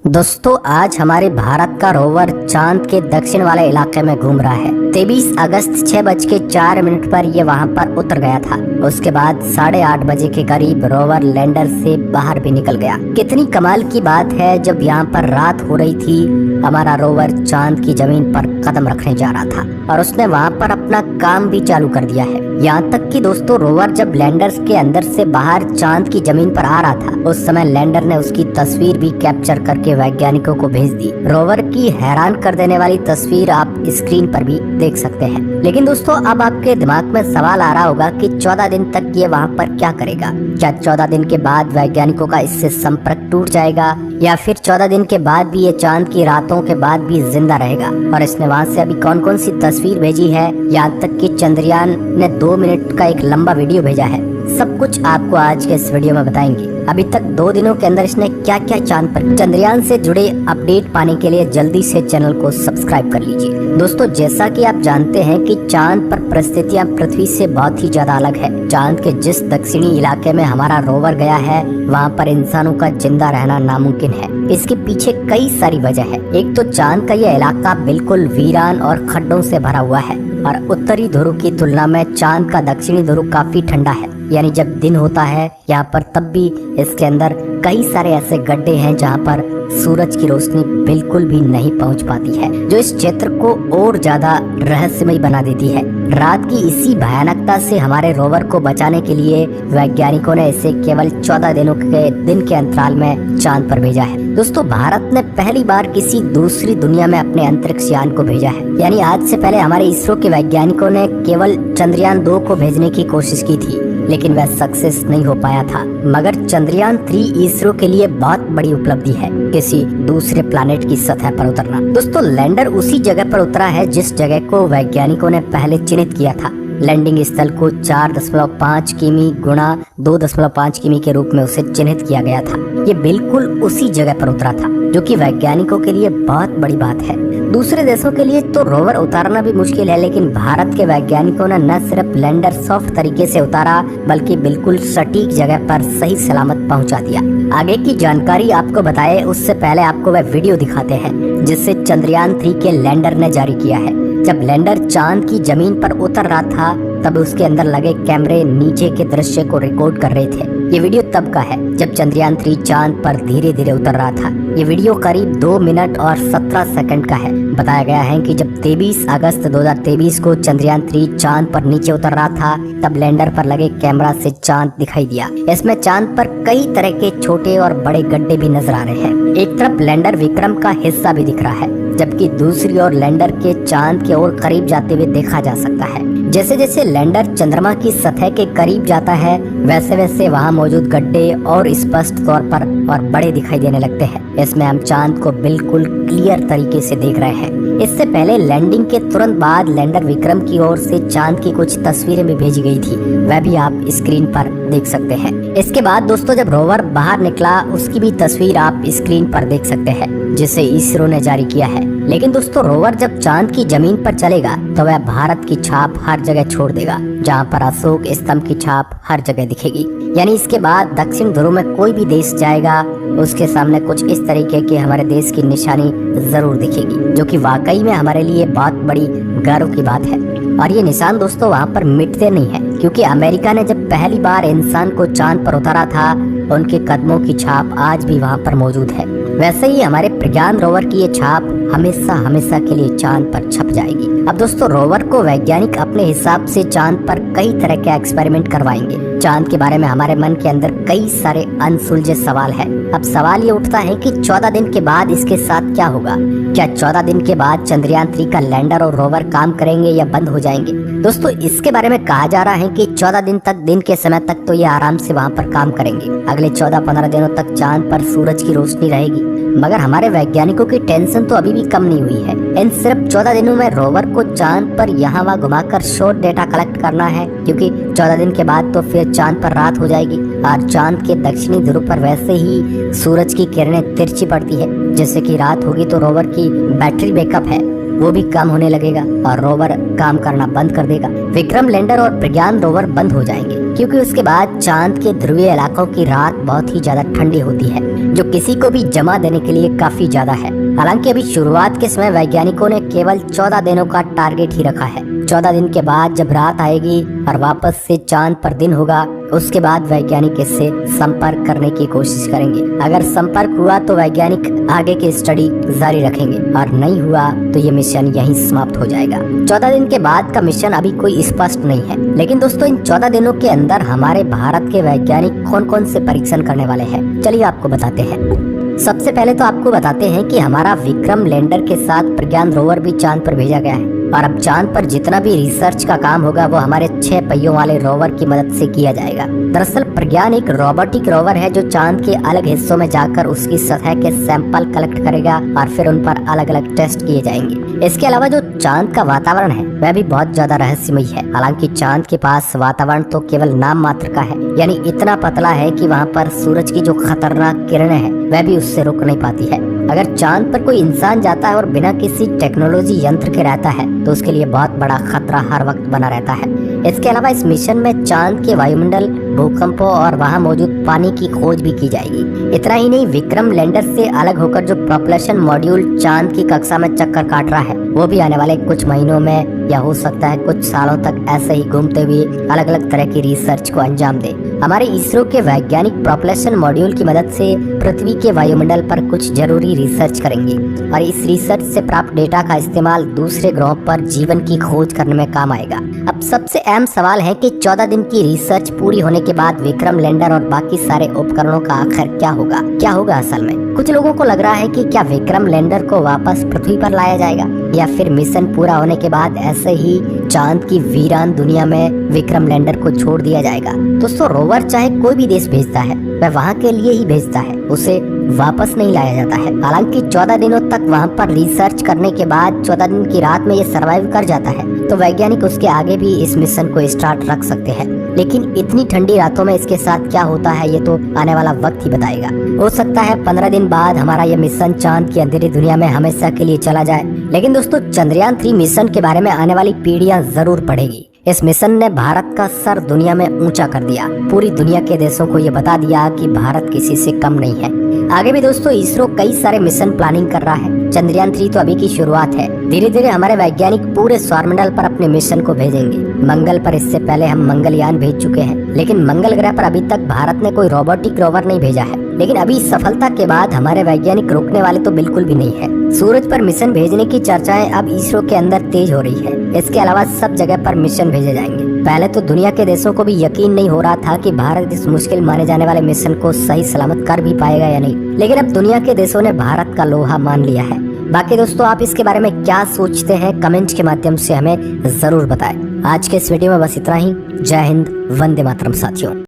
दोस्तों आज हमारे भारत का रोवर चांद के दक्षिण वाले इलाके में घूम रहा है। 23 अगस्त 6:04 पर ये वहां पर उतर गया था। उसके बाद 8:30 बजे के करीब रोवर लैंडर से बाहर भी निकल गया। कितनी कमाल की बात है, जब यहाँ पर रात हो रही थी हमारा रोवर चांद की जमीन पर कदम रखने जा रहा था और उसने वहाँ पर अपना काम भी चालू कर दिया है। यहाँ तक कि दोस्तों रोवर जब लैंडर के अंदर से बाहर चांद की जमीन पर आ रहा था उस समय लैंडर ने उसकी तस्वीर भी कैप्चर करके वैज्ञानिकों को भेज दी। रोवर की हैरान कर देने वाली तस्वीर आप स्क्रीन पर भी देख सकते हैं। लेकिन दोस्तों अब आपके दिमाग में सवाल आ रहा होगा कि 14 दिन तक ये वहाँ पर क्या करेगा। क्या 14 दिन के बाद वैज्ञानिकों का इससे संपर्क टूट जाएगा या फिर 14 दिन के बाद भी ये चांद की रातों के बाद भी जिंदा रहेगा। और इसने वहाँ से अभी कौन कौन सी तस्वीर भेजी है, यहाँ तक कि चंद्रयान ने 2 मिनट का एक लंबा वीडियो भेजा है, सब कुछ आपको आज के इस वीडियो में बताएंगे। अभी तक 2 दिनों के अंदर इसने क्या क्या चांद पर चंद्रयान से जुड़े अपडेट पाने के लिए जल्दी से चैनल को सब्सक्राइब कर लीजिए। दोस्तों जैसा कि आप जानते हैं कि चांद पर परिस्थितियां पृथ्वी से बहुत ही ज्यादा अलग है। चांद के जिस दक्षिणी इलाके में हमारा रोवर गया है वहाँ पर इंसानों का जिंदा रहना नामुमकिन है। इसके पीछे कई सारी वजह है। एक तो चांद का यह इलाका बिल्कुल वीरान और खड्डों से भरा हुआ है और उत्तरी ध्रुव की तुलना में चांद का दक्षिणी ध्रुव काफी ठंडा है। यानी जब दिन होता है यहाँ पर तब भी इसके अंदर कई सारे ऐसे गड्ढे हैं जहाँ पर सूरज की रोशनी बिल्कुल भी नहीं पहुँच पाती है, जो इस क्षेत्र को और ज्यादा रहस्यमय बना देती है। रात की इसी भयानकता से हमारे रोवर को बचाने के लिए वैज्ञानिकों ने इसे केवल 14 दिनों के दिन के अंतराल में चांद पर भेजा है। दोस्तों भारत ने पहली बार किसी दूसरी दुनिया में अपने अंतरिक्ष यान को भेजा है। यानी आज से पहले हमारे इसरो के वैज्ञानिकों ने केवल चंद्रयान 2 को भेजने की कोशिश की थी, लेकिन वह सक्सेस नहीं हो पाया था। मगर चंद्रयान 3 इसरो के लिए बहुत बड़ी उपलब्धि है, किसी दूसरे प्लैनेट की सतह पर उतरना। दोस्तों लैंडर उसी जगह पर उतरा है जिस जगह को वैज्ञानिकों ने पहले चिन्हित किया था। लैंडिंग स्थल को 4.5 किमी गुणा 2.5 किमी के रूप में उसे चिन्हित किया गया था। ये बिल्कुल उसी जगह पर उतरा था, जो कि वैज्ञानिकों के लिए बहुत बड़ी बात है। दूसरे देशों के लिए तो रोवर उतारना भी मुश्किल है, लेकिन भारत के वैज्ञानिकों ने न सिर्फ लैंडर सॉफ्ट तरीके से उतारा बल्कि बिल्कुल सटीक जगह पर सही सलामत पहुंचा दिया। आगे की जानकारी आपको बताए उससे पहले आपको वह वीडियो दिखाते हैं जिससे चंद्रयान 3 के लैंडर ने जारी किया है। जब लैंडर चांद की जमीन पर उतर रहा था तब उसके अंदर लगे कैमरे नीचे के दृश्य को रिकॉर्ड कर रहे थे। ये वीडियो तब का है जब चंद्रयान 3 चांद पर धीरे धीरे उतर रहा था। ये वीडियो करीब 2 मिनट और 17 सेकंड का है। बताया गया है कि जब 23 अगस्त 2023 को चंद्रयान 3 चांद पर नीचे उतर रहा था तब लैंडर पर लगे कैमरा से चांद दिखाई दिया। इसमें चांद पर कई तरह के छोटे और बड़े गड्ढे भी नजर आ रहे हैं। एक तरफ लैंडर विक्रम का हिस्सा भी दिख रहा है, जबकि दूसरी ओर लैंडर के चांद के और करीब जाते हुए देखा जा सकता है। जैसे जैसे लैंडर चंद्रमा की सतह के करीब जाता है वैसे वैसे वहाँ मौजूद गड्ढे और स्पष्ट तौर पर और बड़े दिखाई देने लगते हैं। इसमें हम चांद को बिल्कुल क्लियर तरीके से देख रहे हैं। इससे पहले लैंडिंग के तुरंत बाद लैंडर विक्रम की ओर से चांद की कुछ तस्वीरें भी भेजी गई थी, वह भी आप स्क्रीन पर देख सकते हैं। इसके बाद दोस्तों जब रोवर बाहर निकला उसकी भी तस्वीर आप स्क्रीन पर देख सकते हैं, जिसे इसरो ने जारी किया है। लेकिन दोस्तों रोवर जब चांद की जमीन पर चलेगा तो वह भारत की छाप हर जगह छोड़ देगा, जहाँ पर अशोक स्तंभ की छाप हर जगह दिखेगी। यानी इसके बाद दक्षिण ध्रुव में कोई भी देश जाएगा उसके सामने कुछ इस तरीके की हमारे देश की निशानी जरूर दिखेगी, जो कि वाकई में हमारे लिए बहुत बड़ी गर्व की बात है। और ये निशान दोस्तों वहाँ पर मिटते नहीं है, क्योंकि अमेरिका ने जब पहली बार इंसान को चांद पर उतारा था उनके कदमों की छाप आज भी वहाँ पर मौजूद है। वैसे ही हमारे प्रज्ञान रोवर की ये छाप हमेशा हमेशा के लिए चांद पर छप जाएगी। अब दोस्तों रोवर को वैज्ञानिक अपने हिसाब से चांद पर कई तरह के एक्सपेरिमेंट करवाएंगे। चांद के बारे में हमारे मन के अंदर कई सारे अनसुलझे सवाल है। अब सवाल ये उठता है कि 14 दिन के बाद इसके साथ क्या होगा। क्या 14 दिन के बाद चंद्रयान 3 का लैंडर और रोवर काम करेंगे या बंद हो जाएंगे। दोस्तों इसके बारे में कहा जा रहा है कि 14 दिन तक दिन के समय तक तो ये आराम से वहाँ पर काम करेंगे। अगले 14-15 दिनों तक चांद पर सूरज की रोशनी रहेगी। मगर हमारे वैज्ञानिकों की टेंशन तो अभी भी कम नहीं हुई है। इन सिर्फ 14 दिनों में रोवर को चांद पर यहाँ वहाँ घुमाकर शॉर्ट डेटा कलेक्ट करना है, क्योंकि 14 दिन के बाद तो फिर चांद पर रात हो जाएगी और चांद के दक्षिणी ध्रुव पर वैसे ही सूरज की किरणें तिरछी पड़ती है। जैसे कि रात होगी तो रोवर की बैटरी बैकअप है वो भी कम होने लगेगा और रोवर काम करना बंद कर देगा। विक्रम लैंडर और प्रज्ञान रोवर बंद हो जाएंगे, क्योंकि उसके बाद चांद के ध्रुवीय इलाकों की रात बहुत ही ज्यादा ठंडी होती है। जो किसी को भी जमा देने के लिए काफी ज्यादा है। हालांकि अभी शुरुआत के समय वैज्ञानिकों ने केवल 14 दिनों का टारगेट ही रखा है। 14 दिन के बाद जब रात आएगी और वापस से चांद पर दिन होगा, उसके बाद वैज्ञानिक इससे संपर्क करने की कोशिश करेंगे। अगर संपर्क हुआ तो वैज्ञानिक आगे की स्टडी जारी रखेंगे और नहीं हुआ तो ये मिशन यहीं समाप्त हो जाएगा। 14 दिन के बाद का मिशन अभी कोई स्पष्ट नहीं है, लेकिन दोस्तों इन 14 दिनों के अंदर हमारे भारत के वैज्ञानिक कौन कौन से परीक्षण करने वाले हैं, चलिए आपको बताते हैं। सबसे पहले तो आपको बताते हैं कि हमारा विक्रम लैंडर के साथ प्रज्ञान रोवर भी चांद पर भेजा गया है और अब चांद पर जितना भी रिसर्च का काम होगा वो हमारे 6 पहियों वाले रोवर की मदद से किया जाएगा। दरअसल प्रज्ञान एक रोबोटिक रोवर है जो चांद के अलग हिस्सों में जाकर उसकी सतह के सैंपल कलेक्ट करेगा और फिर उन पर अलग अलग टेस्ट किए जाएंगे। इसके अलावा जो चांद का वातावरण है वह भी बहुत ज्यादा रहस्यमय है। हालांकि चांद के पास वातावरण तो केवल नाम मात्र का है, यानी इतना पतला है कि वहाँ पर सूरज की जो खतरनाक किरणें हैं वह भी उससे रुक नहीं पाती है। अगर चांद पर कोई इंसान जाता है और बिना किसी टेक्नोलॉजी यंत्र के रहता है तो उसके लिए बहुत बड़ा खतरा हर वक्त बना रहता है। इसके अलावा इस मिशन में चांद के वायुमंडल, भूकंपों और वहां मौजूद पानी की खोज भी की जाएगी। इतना ही नहीं, विक्रम लैंडर से अलग होकर जो प्रोपल्शन मॉड्यूल चांद की कक्षा में चक्कर काट रहा है वो भी आने वाले कुछ महीनों में या हो सकता है कुछ सालों तक ऐसे ही घूमते हुए अलग अलग तरह की रिसर्च को अंजाम दे। हमारे इसरो के वैज्ञानिक प्रोपल्शन मॉड्यूल की मदद से पृथ्वी के वायुमंडल पर कुछ जरूरी रिसर्च करेंगे और इस रिसर्च से प्राप्त डेटा का इस्तेमाल दूसरे ग्रहों पर जीवन की खोज करने में काम आएगा। अब सबसे अहम सवाल है कि 14 दिन की रिसर्च पूरी होने के बाद विक्रम लैंडर और बाकी सारे उपकरणों का आखिर क्या होगा असल में। कुछ लोगों को लग रहा है कि क्या विक्रम लैंडर को वापस पृथ्वी पर लाया जाएगा या फिर मिशन पूरा होने के बाद ऐसे ही चांद की वीरान दुनिया में विक्रम लैंडर को छोड़ दिया जाएगा। दोस्तों रोवर चाहे कोई भी देश भेजता है वह वहाँ के लिए ही भेजता है, उसे वापस नहीं लाया जाता है। हालांकि 14 दिनों तक वहाँ पर रिसर्च करने के बाद 14 दिन की रात में ये सरवाइव कर जाता है तो वैज्ञानिक उसके आगे भी इस मिशन को स्टार्ट रख सकते हैं। लेकिन इतनी ठंडी रातों में इसके साथ क्या होता है ये तो आने वाला वक्त ही बताएगा। हो सकता है 15 दिन बाद हमारा ये मिशन चांद की अंधेरी दुनिया में हमेशा के लिए चला जाए। लेकिन दोस्तों चंद्रयान 3 मिशन के बारे में आने वाली पीढ़ियां जरूर पढ़ेगी। इस मिशन ने भारत का सर दुनिया में ऊंचा कर दिया। पूरी दुनिया के देशों को ये बता दिया कि भारत किसी से कम नहीं है। आगे भी दोस्तों इसरो कई सारे मिशन प्लानिंग कर रहा है। चंद्रयान 3 तो अभी की शुरुआत है। धीरे धीरे हमारे वैज्ञानिक पूरे सौरमंडल पर अपने मिशन को भेजेंगे। मंगल पर इससे पहले हम मंगलयान भेज चुके हैं, लेकिन मंगल ग्रह पर अभी तक भारत ने कोई रोबोटिक रोवर नहीं भेजा है। लेकिन अभी सफलता के बाद हमारे वैज्ञानिक रुकने वाले तो बिल्कुल भी नहीं है। सूरज पर मिशन भेजने की चर्चाएं अब इसरो के अंदर तेज हो रही है। इसके अलावा सब जगह पर मिशन भेजे जाएंगे। पहले तो दुनिया के देशों को भी यकीन नहीं हो रहा था कि भारत इस मुश्किल माने जाने वाले मिशन को सही सलामत कर भी पाएगा या नहीं, लेकिन अब दुनिया के देशों ने भारत का लोहा मान लिया है। बाकी दोस्तों आप इसके बारे में क्या सोचते हैं कमेंट के माध्यम से हमें जरूर बताएं। आज के इस वीडियो में बस इतना ही। जय हिंद, वंदे मातरम साथियों।